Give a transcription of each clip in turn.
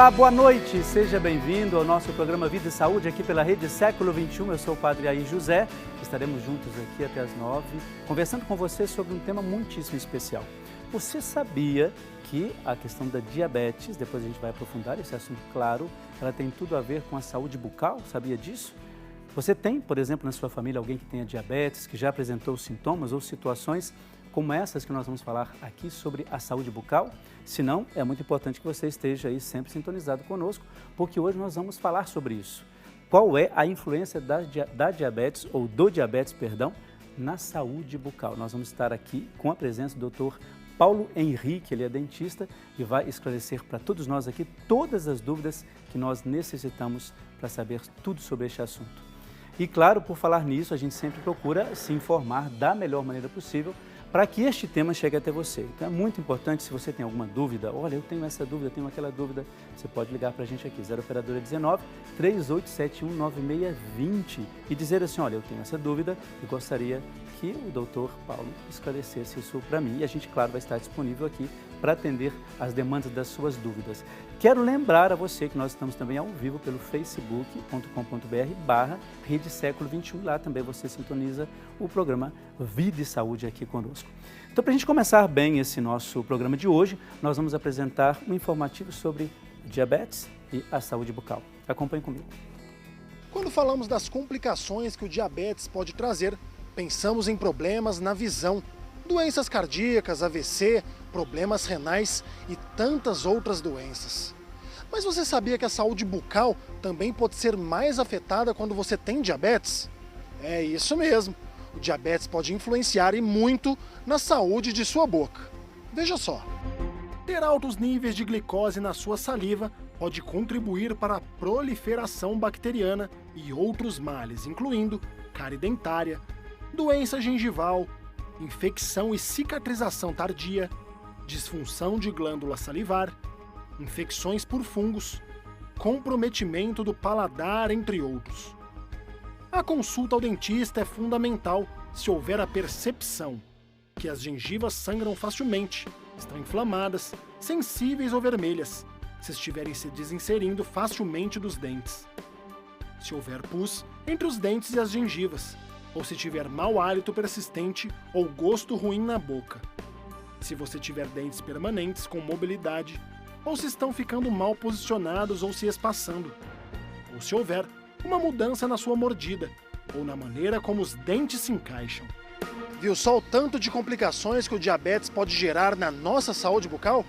Olá, boa noite, seja bem-vindo ao nosso programa Vida e Saúde aqui pela Rede Século XXI. Eu sou o Padre Air José, estaremos juntos aqui até as 9, conversando com você sobre um tema muitíssimo especial. Você sabia que a questão da diabetes, depois a gente vai aprofundar esse assunto, claro, ela tem tudo a ver com a saúde bucal? Sabia disso? Você tem, por exemplo, na sua família alguém que tenha diabetes, que já apresentou sintomas ou situações como essas que nós vamos falar aqui sobre a saúde bucal? Se não, é muito importante que você esteja aí sempre sintonizado conosco, porque hoje nós vamos falar sobre isso. Qual é a influência da diabetes, ou do diabetes, perdão, na saúde bucal? Nós vamos estar aqui com a presença do Dr. Paulo Henrique, ele é dentista e vai esclarecer para todos nós aqui todas as dúvidas que nós necessitamos para saber tudo sobre este assunto. E claro, por falar nisso, a gente sempre procura se informar da melhor maneira possível para que este tema chegue até você. Então é muito importante, se você tem alguma dúvida, olha, eu tenho essa dúvida, tenho aquela dúvida, você pode ligar para a gente aqui, 0 Operadora 19 3871 9620 e dizer assim, olha, eu tenho essa dúvida e gostaria que o doutor Paulo esclarecesse isso para mim. E a gente, claro, vai estar disponível aqui para atender as demandas das suas dúvidas. Quero lembrar a você que nós estamos também ao vivo pelo facebook.com.br/Rede Século XXI. Lá também você sintoniza o programa Vida e Saúde aqui conosco. Então, para a gente começar bem esse nosso programa de hoje, nós vamos apresentar um informativo sobre diabetes e a saúde bucal. Acompanhe comigo. Quando falamos das complicações que o diabetes pode trazer, pensamos em problemas na visão, doenças cardíacas, AVC, problemas renais e tantas outras doenças. Mas você sabia que a saúde bucal também pode ser mais afetada quando você tem diabetes? É isso mesmo, o diabetes pode influenciar e muito na saúde de sua boca. Veja só. Ter altos níveis de glicose na sua saliva pode contribuir para a proliferação bacteriana e outros males, incluindo cárie dentária, doença gengival, infecção e cicatrização tardia, disfunção de glândula salivar, infecções por fungos, comprometimento do paladar, entre outros. A consulta ao dentista é fundamental se houver a percepção que as gengivas sangram facilmente, estão inflamadas, sensíveis ou vermelhas, se estiverem se desinserindo facilmente dos dentes. Se houver pus entre os dentes e as gengivas, ou se tiver mau hálito persistente ou gosto ruim na boca. Se você tiver dentes permanentes com mobilidade, ou se estão ficando mal posicionados ou se espaçando. Ou se houver uma mudança na sua mordida, ou na maneira como os dentes se encaixam. Viu só o tanto de complicações que o diabetes pode gerar na nossa saúde bucal?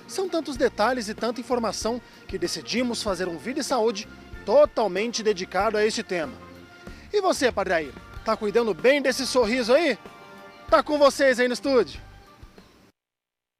São tantos detalhes e tanta informação que decidimos fazer um Vida e Saúde totalmente dedicado a este tema. E você, Padre Air? Tá cuidando bem desse sorriso aí? Tá com vocês aí no estúdio?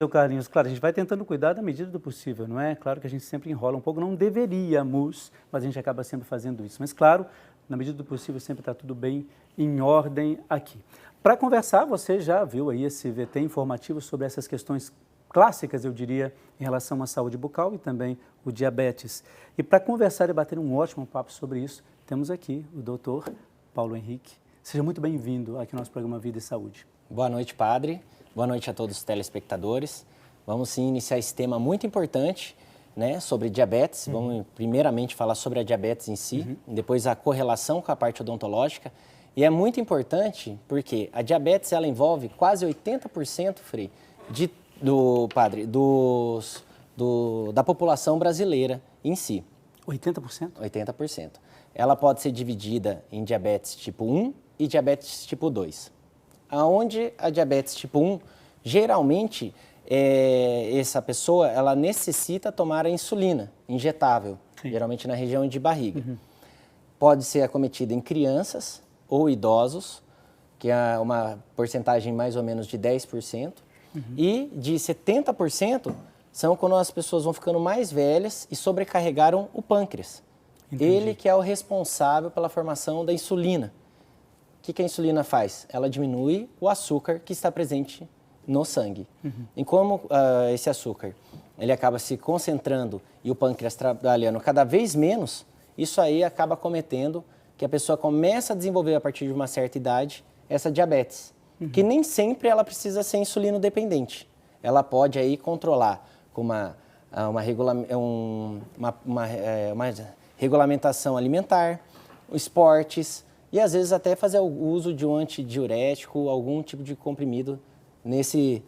Seu Carlinhos, claro, a gente vai tentando cuidar da medida do possível, não é? Claro que a gente sempre enrola um pouco, não deveríamos, mas a gente acaba sempre fazendo isso. Mas claro, na medida do possível sempre está tudo bem em ordem aqui. Para conversar, você já viu aí esse VT informativo sobre essas questões clássicas, eu diria, em relação à saúde bucal e também o diabetes. E para conversar e bater um ótimo papo sobre isso, temos aqui o doutor Paulo Henrique. Seja muito bem-vindo aqui no nosso programa Vida e Saúde. Boa noite, Padre. Boa noite a todos os telespectadores. Vamos sim iniciar esse tema muito importante, né, sobre diabetes. Vamos primeiramente falar sobre a diabetes em si, depois a correlação com a parte odontológica. E é muito importante porque a diabetes ela envolve quase 80%, Frei, da população brasileira em si. 80%? 80%. Ela pode ser dividida em diabetes tipo 1 e diabetes tipo 2. Aonde a diabetes tipo 1, geralmente, essa pessoa ela necessita tomar a insulina injetável, geralmente na região de barriga. Pode ser acometida em crianças ou idosos, que é uma porcentagem mais ou menos de 10%, e de 70% são quando as pessoas vão ficando mais velhas e sobrecarregaram o pâncreas. Entendi. Ele que é o responsável pela formação da insulina. O que a insulina faz? Ela diminui o açúcar que está presente no sangue. E como esse açúcar ele acaba se concentrando e o pâncreas trabalhando cada vez menos, isso aí acaba cometendo que a pessoa começa a desenvolver a partir de uma certa idade essa diabetes, que nem sempre ela precisa ser insulino dependente. Ela pode aí controlar com uma uma regulamentação alimentar, esportes e às vezes até fazer o uso de um antidiurético, algum tipo de comprimido nesse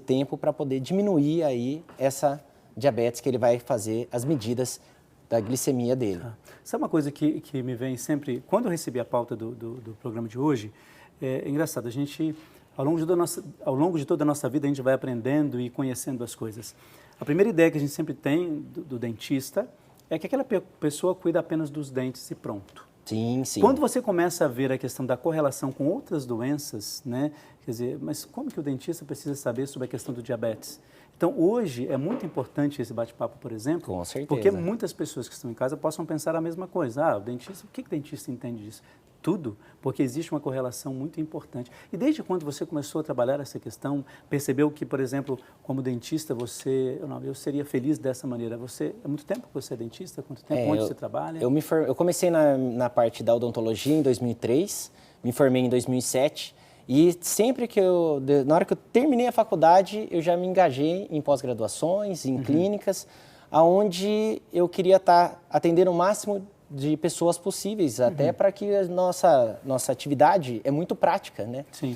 tempo para poder diminuir aí essa diabetes que ele vai fazer as medidas da glicemia dele. Sabe uma coisa que me vem sempre, quando eu recebi a pauta do programa de hoje, é engraçado, a gente, ao longo de toda a nossa vida, a gente vai aprendendo e conhecendo as coisas. A primeira ideia que a gente sempre tem do dentista é que aquela pessoa cuida apenas dos dentes e pronto. Sim, sim. Quando você começa a ver a questão da correlação com outras doenças, né, quer dizer, mas como que o dentista precisa saber sobre a questão do diabetes? Então, hoje é muito importante esse bate-papo, por exemplo, com certeza, porque muitas pessoas que estão em casa possam pensar a mesma coisa. O dentista, o que o dentista entende disso? Tudo, porque existe uma correlação muito importante. E desde quando você começou a trabalhar essa questão, percebeu que, por exemplo, como dentista, eu seria feliz dessa maneira. Há muito tempo que você é dentista? Quanto tempo? Onde você trabalha? Eu comecei na parte da odontologia em 2003, me formei em 2007. E sempre na hora que eu terminei a faculdade, eu já me engajei em pós-graduações, em clínicas, onde eu queria estar atendendo o máximo de pessoas possíveis, até para que a nossa atividade é muito prática, né? Sim.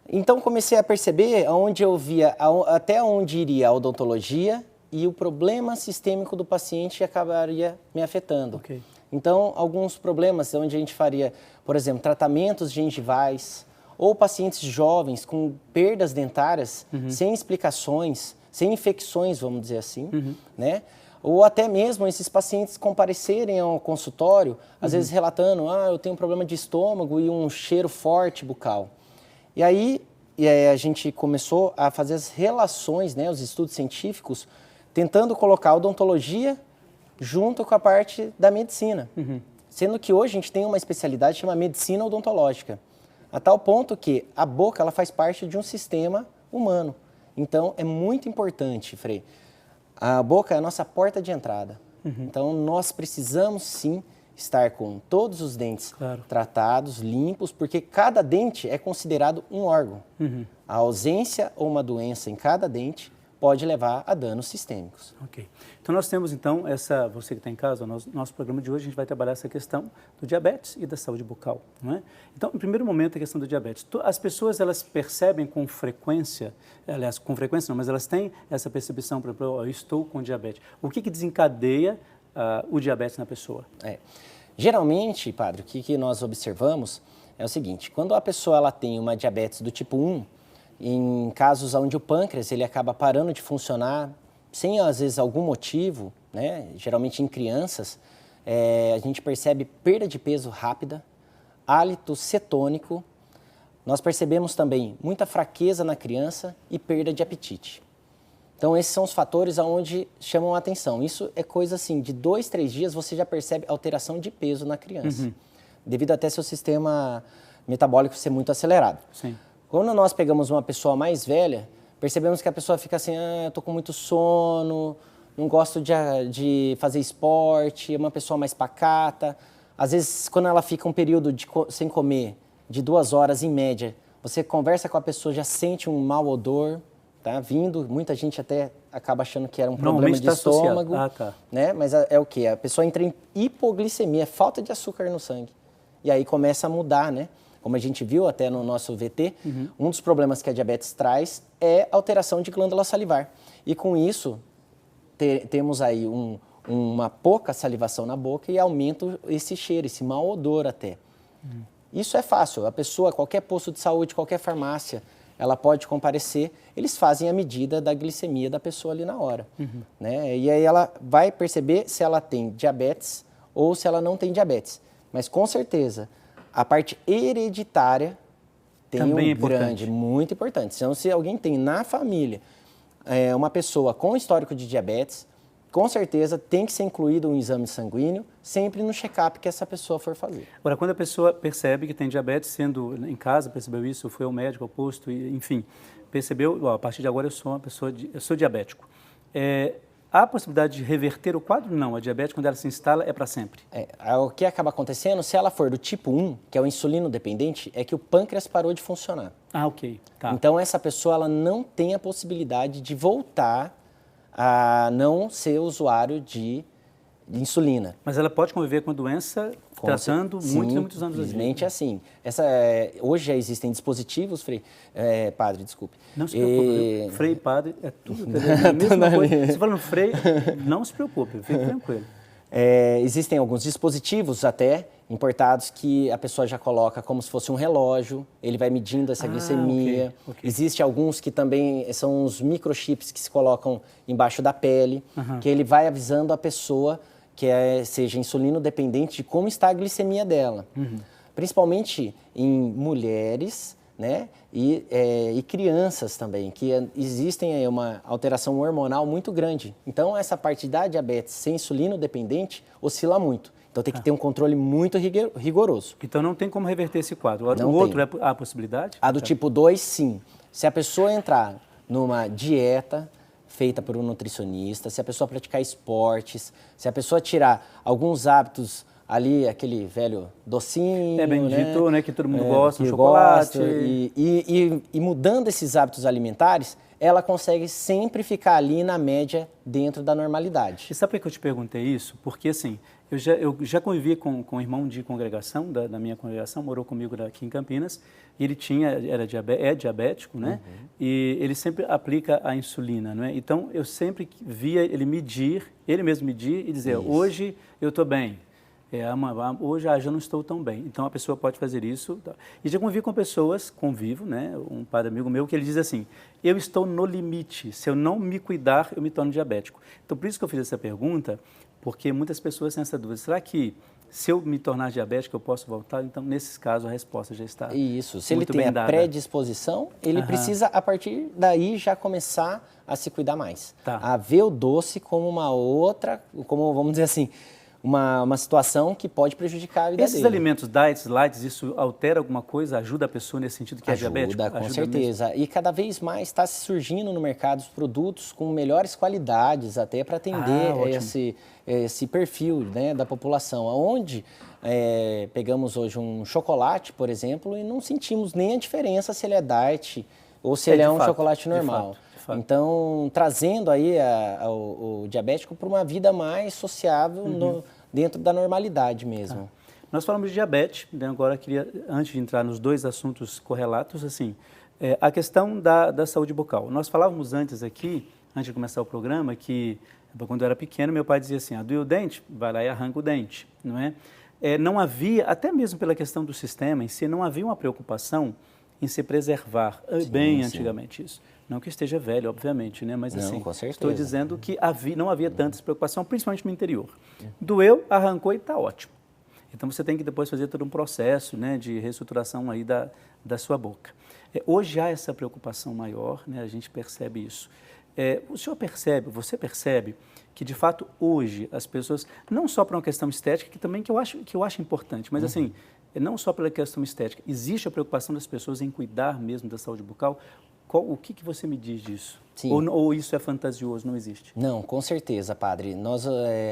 Então, comecei a perceber onde eu via, até onde iria a odontologia e o problema sistêmico do paciente acabaria me afetando. Okay. Então, alguns problemas onde a gente faria, por exemplo, tratamentos gengivais, ou pacientes jovens com perdas dentárias, sem explicações, sem infecções, vamos dizer assim, né? Ou até mesmo esses pacientes comparecerem ao consultório, às vezes relatando, eu tenho um problema de estômago e um cheiro forte bucal. E aí a gente começou a fazer as relações, né, os estudos científicos, tentando colocar a odontologia junto com a parte da medicina. Sendo que hoje a gente tem uma especialidade chamada medicina odontológica. A tal ponto que a boca ela faz parte de um sistema humano. Então, é muito importante, Frei. A boca é a nossa porta de entrada. Então, nós precisamos, sim, estar com todos os dentes tratados, limpos, porque cada dente é considerado um órgão. A ausência ou uma doença em cada dente pode levar a danos sistêmicos. Ok. Então, nós temos, então, você que está em casa, nosso programa de hoje, a gente vai trabalhar essa questão do diabetes e da saúde bucal, não é? Então, em primeiro momento, a questão do diabetes. As pessoas, elas percebem com frequência, aliás, com frequência não, mas elas têm essa percepção, por exemplo, eu estou com diabetes. O que desencadeia o diabetes na pessoa? Geralmente, padre, o que nós observamos é o seguinte, quando a pessoa ela tem uma diabetes do tipo 1, em casos onde o pâncreas ele acaba parando de funcionar sem, às vezes, algum motivo, né? Geralmente em crianças, a gente percebe perda de peso rápida, hálito cetônico, nós percebemos também muita fraqueza na criança e perda de apetite. Então, esses são os fatores onde chamam a atenção. Isso é coisa assim, de 2, 3 dias você já percebe alteração de peso na criança, devido até seu sistema metabólico ser muito acelerado. Sim. Quando nós pegamos uma pessoa mais velha, percebemos que a pessoa fica assim, eu tô com muito sono, não gosto de fazer esporte, é uma pessoa mais pacata. Às vezes, quando ela fica um período sem comer, de 2 horas em média, você conversa com a pessoa, já sente um mau odor, tá? Vindo, muita gente até acaba achando que era um problema de estômago, né? Mas é o quê? A pessoa entra em hipoglicemia, falta de açúcar no sangue. E aí começa a mudar, né? Como a gente viu até no nosso VT, um dos problemas que a diabetes traz é alteração de glândula salivar. E com isso, temos aí uma pouca salivação na boca e aumenta esse cheiro, esse mau odor até. Isso é fácil, a pessoa, qualquer posto de saúde, qualquer farmácia, ela pode comparecer, eles fazem a medida da glicemia da pessoa ali na hora. Né? E aí ela vai perceber se ela tem diabetes ou se ela não tem diabetes. Mas com certeza, a parte hereditária tem também muito importante. Então, se alguém tem na família uma pessoa com histórico de diabetes, com certeza tem que ser incluído um exame sanguíneo sempre no check-up que essa pessoa for fazer. Agora, quando a pessoa percebe que tem diabetes, sendo em casa, percebeu isso, foi ao médico, ao posto, enfim, percebeu, a partir de agora eu sou diabético. Há a possibilidade de reverter o quadro? Não, a diabetes, quando ela se instala, é para sempre. O que acaba acontecendo, se ela for do tipo 1, que é o insulino dependente, é que o pâncreas parou de funcionar. Ok. Tá. Então, essa pessoa ela não tem a possibilidade de voltar a não ser usuário de insulina. Mas ela pode conviver com a doença tratando muitos e muitos anos da vida. Simplesmente assim. Hoje já existem dispositivos, padre, desculpe. Não se preocupe, Frei e padre é tudo. A mesma coisa. Você falando Frei, não se preocupe, fique tranquilo. Existem alguns dispositivos até importados que a pessoa já coloca como se fosse um relógio, ele vai medindo essa glicemia. Okay. Existem alguns que também são os microchips que se colocam embaixo da pele, que ele vai avisando a pessoa que seja insulino dependente de como está a glicemia dela. Principalmente em mulheres, né? E crianças também, que existem aí uma alteração hormonal muito grande. Então, essa parte da diabetes sem insulino dependente oscila muito. Então, tem que ter um controle muito rigoroso. Então, não tem como reverter esse quadro. Não o outro tem. há a possibilidade? A do tipo 2, sim. Se a pessoa entrar numa dieta feita por um nutricionista, se a pessoa praticar esportes, se a pessoa tirar alguns hábitos ali, aquele velho docinho, bendito, né? Que todo mundo gosta, um chocolate. E mudando esses hábitos alimentares, ela consegue sempre ficar ali na média dentro da normalidade. E sabe por que eu te perguntei isso? Porque assim, eu já convivi com um irmão de congregação, da minha congregação, morou comigo aqui em Campinas, e ele é diabético, né? E ele sempre aplica a insulina, né? Então, eu sempre via ele mesmo medir e dizer, hoje eu estou bem. Hoje já não estou tão bem. Então, a pessoa pode fazer isso. E já convivi com pessoas, né? Um padre amigo meu, que ele diz assim, eu estou no limite, se eu não me cuidar, eu me torno diabético. Então, por isso que eu fiz essa pergunta, porque muitas pessoas têm essa dúvida. Será que se eu me tornar diabético, eu posso voltar? Então, nesses casos, a resposta já está Isso. Se ele tem a predisposição, ele precisa, a partir daí, já começar a se cuidar mais. A ver o doce como uma outra, como, vamos dizer assim, uma situação que pode prejudicar a vida dele. Esses alimentos diets, lights, isso altera alguma coisa? Ajuda a pessoa nesse sentido que é diabético? Ajuda, com certeza. Mesmo? E cada vez mais está surgindo no mercado os produtos com melhores qualidades até para atender esse perfil, né, da população. Onde pegamos hoje um chocolate, por exemplo, e não sentimos nem a diferença se ele é diet ou se ele é um chocolate normal. De fato. Então, trazendo aí o diabético para uma vida mais sociável dentro da normalidade mesmo. Nós falamos de diabetes, né? Agora eu queria, antes de entrar nos dois assuntos correlatos, assim, a questão da saúde bucal. Nós falávamos antes aqui, antes de começar o programa, que quando eu era pequeno, meu pai dizia assim, doeu o dente, vai lá e arranca o dente, não é? Não havia, até mesmo pela questão do sistema em si, não havia uma preocupação em se preservar antigamente isso. Não que esteja velho, obviamente, né? Mas assim, estou dizendo que não havia tanta preocupação, principalmente no interior. Doeu, arrancou e está ótimo. Então você tem que depois fazer todo um processo, né, de reestruturação aí da sua boca. Hoje há essa preocupação maior, né? A gente percebe isso. Você percebe que de fato hoje as pessoas, não só para uma questão estética, que também que eu acho importante, mas assim, não só pela questão estética, existe a preocupação das pessoas em cuidar mesmo da saúde bucal. O que você me diz disso? Ou isso é fantasioso, não existe? Não, com certeza, padre. Nós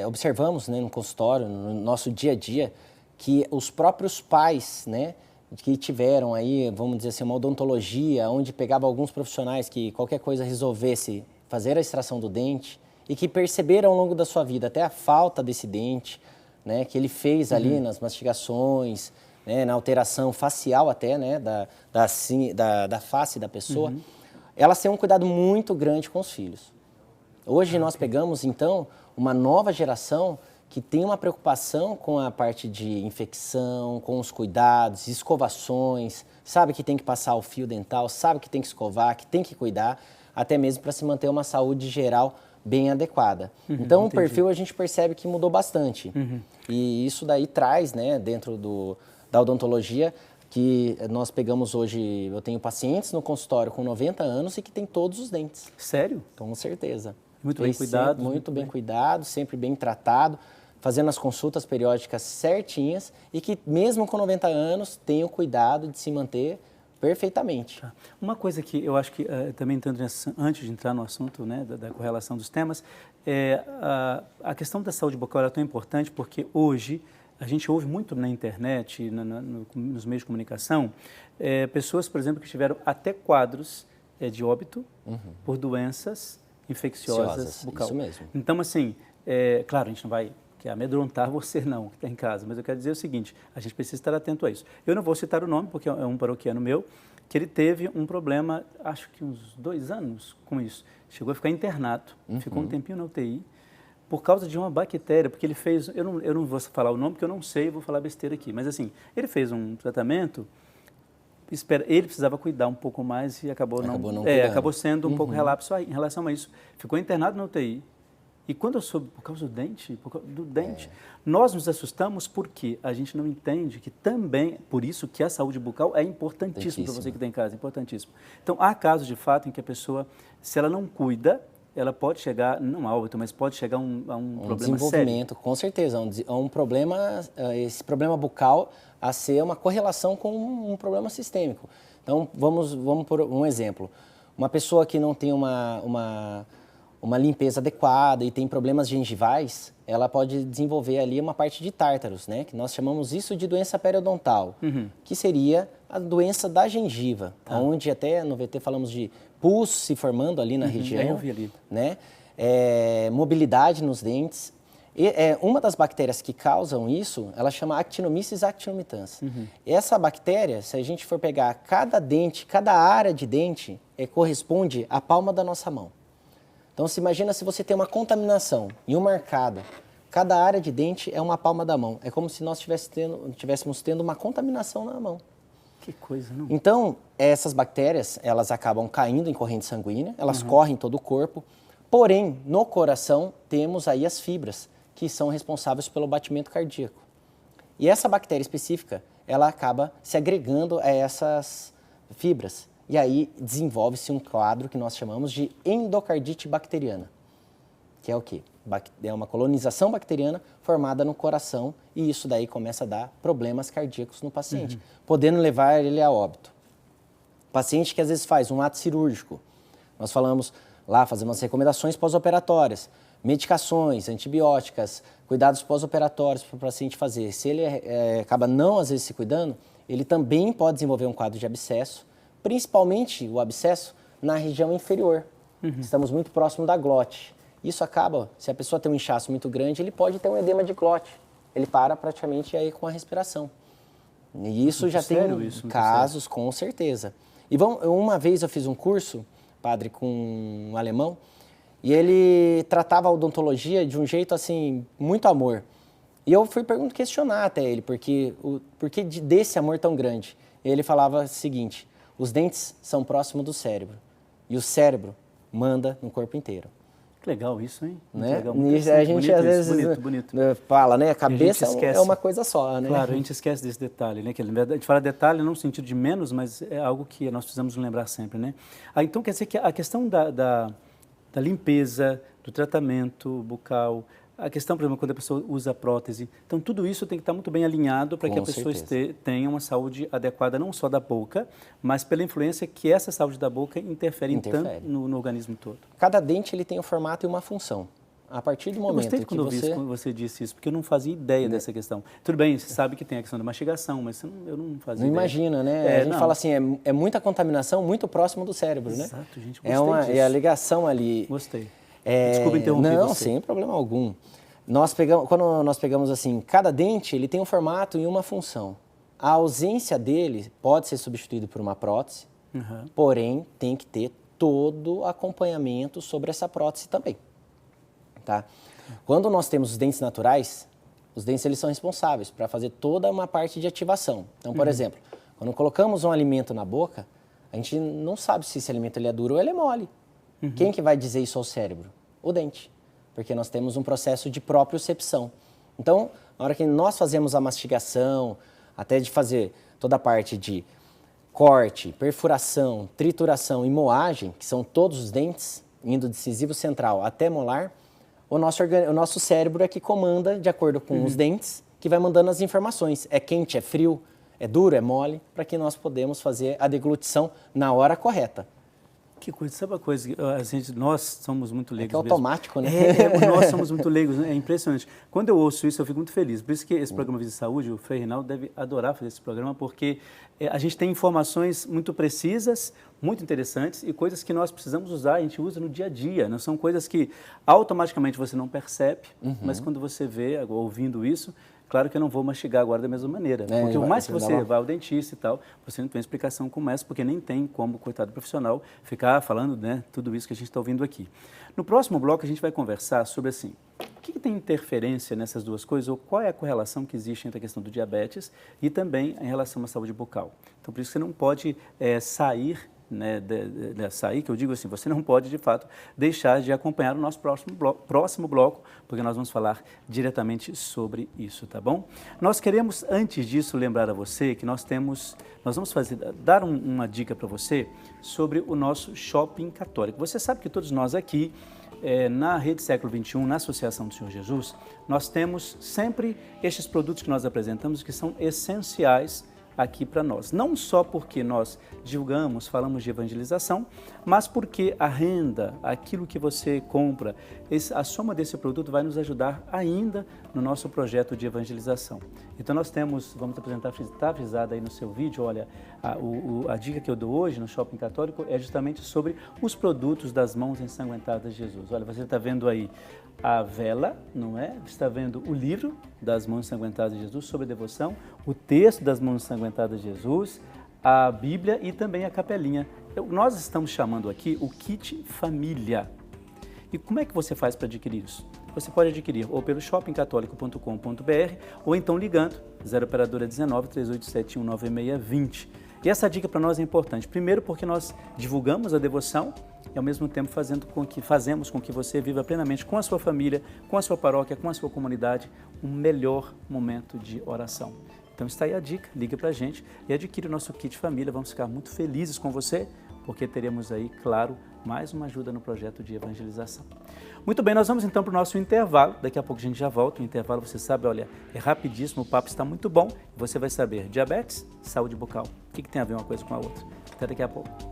observamos, né, no consultório, no nosso dia a dia, que os próprios pais, né, que tiveram aí, vamos dizer assim, uma odontologia, onde pegava alguns profissionais que qualquer coisa resolvesse fazer a extração do dente e que perceberam ao longo da sua vida até a falta desse dente, né, que ele fez ali nas mastigações, né, na alteração facial até, né, da face da pessoa, elas têm um cuidado muito grande com os filhos. Hoje nós pegamos, então, uma nova geração que tem uma preocupação com a parte de infecção, com os cuidados, escovações, sabe que tem que passar o fio dental, sabe que tem que escovar, que tem que cuidar, até mesmo para se manter uma saúde geral bem adequada. Então, o perfil a gente percebe que mudou bastante. E isso daí traz, né, dentro da odontologia, que nós pegamos hoje, eu tenho pacientes no consultório com 90 anos e que tem todos os dentes. Sério? Com certeza. Muito bem cuidado. Muito bem cuidado, sempre bem tratado, fazendo as consultas periódicas certinhas e que mesmo com 90 anos tem o cuidado de se manter perfeitamente. Uma coisa que eu acho que também antes de entrar no assunto, né, da correlação dos temas, a questão da saúde bucal é tão importante porque hoje a gente ouve muito na internet, nos meios de comunicação, pessoas, por exemplo, que tiveram até quadros de óbito por doenças infecciosas bucal. Isso mesmo. Então, assim, claro, a gente não vai amedrontar você não, que está em casa, mas eu quero dizer o seguinte, a gente precisa estar atento a isso. Eu não vou citar o nome, porque é um paroquiano meu, que ele teve um problema, acho que uns 2 anos com isso. Chegou a ficar internado, ficou um tempinho na UTI, por causa de uma bactéria, porque ele fez, eu não vou falar o nome, porque eu não sei, vou falar besteira aqui, mas assim, ele fez um tratamento, ele precisava cuidar um pouco mais e acabou sendo um pouco relapso em relação a isso. Ficou internado na UTI. E quando eu soube, por causa do dente, nós nos assustamos porque a gente não entende que também, por isso que a saúde bucal é importantíssimo para você que tem em casa, importantíssimo. Então, há casos de fato em que a pessoa, se ela não cuida, ela pode chegar, não a óbito, mas pode chegar a um problema desenvolvimento, sério. Com certeza, um problema, esse problema bucal a ser uma correlação com um problema sistêmico. Então, vamos por um exemplo. Uma pessoa que não tem uma limpeza adequada e tem problemas gengivais, ela pode desenvolver ali uma parte de tártaros, né? Que nós chamamos isso de doença periodontal, que seria a doença da gengiva, onde até no VT falamos de pus se formando ali na região, eu vi ali. Né? Mobilidade nos dentes. Uma das bactérias que causam isso, ela chama Actinomyces actinomitans. Essa bactéria, se a gente for pegar cada dente, cada área de dente, corresponde à palma da nossa mão. Então, se imagina se você tem uma contaminação em uma arcada, cada área de dente é uma palma da mão. É como se nós estivéssemos tendo uma contaminação na mão. Que coisa, não? Então, essas bactérias, elas acabam caindo em corrente sanguínea, elas correm todo o corpo, porém, no coração, temos aí as fibras, que são responsáveis pelo batimento cardíaco. E essa bactéria específica, ela acaba se agregando a essas fibras. E aí desenvolve-se um quadro que nós chamamos de endocardite bacteriana, que é o quê? É uma colonização bacteriana formada no coração e isso daí começa a dar problemas cardíacos no paciente, podendo levar ele a óbito. Paciente que às vezes faz um ato cirúrgico, nós falamos lá, fazemos as recomendações pós-operatórias, medicações, antibióticas, cuidados pós-operatórios para o paciente fazer. Se ele acaba não, às vezes, se cuidando, ele também pode desenvolver um quadro de abscesso, principalmente o abscesso na região inferior. Estamos muito próximo da glote. Isso acaba, se a pessoa tem um inchaço muito grande, ele pode ter um edema de glote. Ele para praticamente aí com a respiração. E isso já tem casos, com certeza. E uma vez eu fiz um curso, padre, com um alemão, e ele tratava a odontologia de um jeito, assim, muito amor. E eu fui questionar até ele, por que desse amor tão grande? E ele falava o seguinte: os dentes são próximos do cérebro e o cérebro manda no corpo inteiro. Que legal isso, hein? Né? Legal, a gente às vezes fala, né? A cabeça é uma coisa só, né? Claro, a gente esquece desse detalhe, né? Que a gente fala detalhe não no sentido de menos, mas é algo que nós precisamos lembrar sempre, né? Então quer dizer que a questão da limpeza, do tratamento bucal, a questão, por exemplo, quando a pessoa usa prótese, então tudo isso tem que estar muito bem alinhado para que a pessoa tenha uma saúde adequada não só da boca, mas pela influência que essa saúde da boca interfere. Tanto no organismo todo. Cada dente ele tem um formato e uma função. A partir do momento que quando você disse isso, porque eu não fazia ideia dessa questão. Tudo bem, você sabe que tem a questão da mastigação, mas eu não fazia ideia. Imagina, né? A gente fala assim, é muita contaminação muito próximo do cérebro, né? Exato, gente, gostei disso. É a ligação ali. Gostei. Desculpa interromper você. Não, sem problema algum. Quando nós pegamos assim, cada dente ele tem um formato e uma função. A ausência dele pode ser substituído por uma prótese, porém tem que ter todo o acompanhamento sobre essa prótese também. Tá? Quando nós temos os dentes naturais, os dentes eles são responsáveis para fazer toda uma parte de ativação. Então, por exemplo, quando colocamos um alimento na boca, a gente não sabe se esse alimento ele é duro ou ele é mole. Quem que vai dizer isso ao cérebro? O dente. Porque nós temos um processo de propriocepção. Então, na hora que nós fazemos a mastigação, até de fazer toda a parte de corte, perfuração, trituração e moagem, que são todos os dentes, indo do incisivo central até molar, o nosso cérebro é que comanda, de acordo com os dentes, que vai mandando as informações. É quente, é frio, é duro, é mole, para que nós podemos fazer a deglutição na hora correta. Que coisa, sabe uma coisa? Nós somos muito leigos. É automático, né? Nós somos muito leigos, né? É impressionante. Quando eu ouço isso, eu fico muito feliz. Por isso que esse programa Vida e Saúde, o Frei Reinaldo deve adorar fazer esse programa, porque a gente tem informações muito precisas, muito interessantes e coisas que nós precisamos usar, a gente usa no dia a dia. Não são coisas que automaticamente você não percebe, mas quando você vê, ouvindo isso, claro que eu não vou mastigar agora da mesma maneira. Porque por mais que você vá ao dentista e tal, você não tem explicação como essa, porque nem tem como, coitado profissional, ficar falando, né, tudo isso que a gente está ouvindo aqui. No próximo bloco a gente vai conversar sobre assim, o que tem interferência nessas duas coisas, ou qual é a correlação que existe entre a questão do diabetes e também em relação à saúde bucal. Então por isso que você não pode sair, que eu digo assim, você não pode de fato deixar de acompanhar o nosso próximo bloco, porque nós vamos falar diretamente sobre isso, tá bom? Nós queremos, antes disso, lembrar a você que nós vamos dar uma dica para você sobre o nosso Shopping Católico. Você sabe que todos nós aqui, na Rede Século XXI, na Associação do Senhor Jesus, nós temos sempre estes produtos que nós apresentamos que são essenciais aqui para nós. Não só porque nós divulgamos, falamos de evangelização, mas porque a renda, aquilo que você compra, a soma desse produto vai nos ajudar ainda no nosso projeto de evangelização. Então nós temos, vamos apresentar, está avisado aí no seu vídeo, olha, a dica que eu dou hoje no Shopping Católico é justamente sobre os produtos das mãos ensanguentadas de Jesus. Olha, você está vendo aí a vela, não é? Você está vendo o livro das mãos ensanguentadas de Jesus sobre a devoção, o texto das mãos ensanguentadas de Jesus, a Bíblia e também a capelinha. Nós estamos chamando aqui o kit família. E como é que você faz para adquirir isso? Você pode adquirir ou pelo shoppingcatólico.com.br ou então ligando 0 operadora 19 3871 9620. E essa dica para nós é importante. Primeiro porque nós divulgamos a devoção e ao mesmo tempo fazemos com que você viva plenamente com a sua família, com a sua paróquia, com a sua comunidade, um melhor momento de oração. Então está aí a dica, liga para a gente e adquire o nosso kit família. Vamos ficar muito felizes com você, porque teremos aí, claro, mais uma ajuda no projeto de evangelização. Muito bem, nós vamos então para o nosso intervalo. Daqui a pouco a gente já volta. O intervalo, você sabe, olha, é rapidíssimo, o papo está muito bom. Você vai saber diabetes, saúde bucal. O que tem a ver uma coisa com a outra? Até daqui a pouco.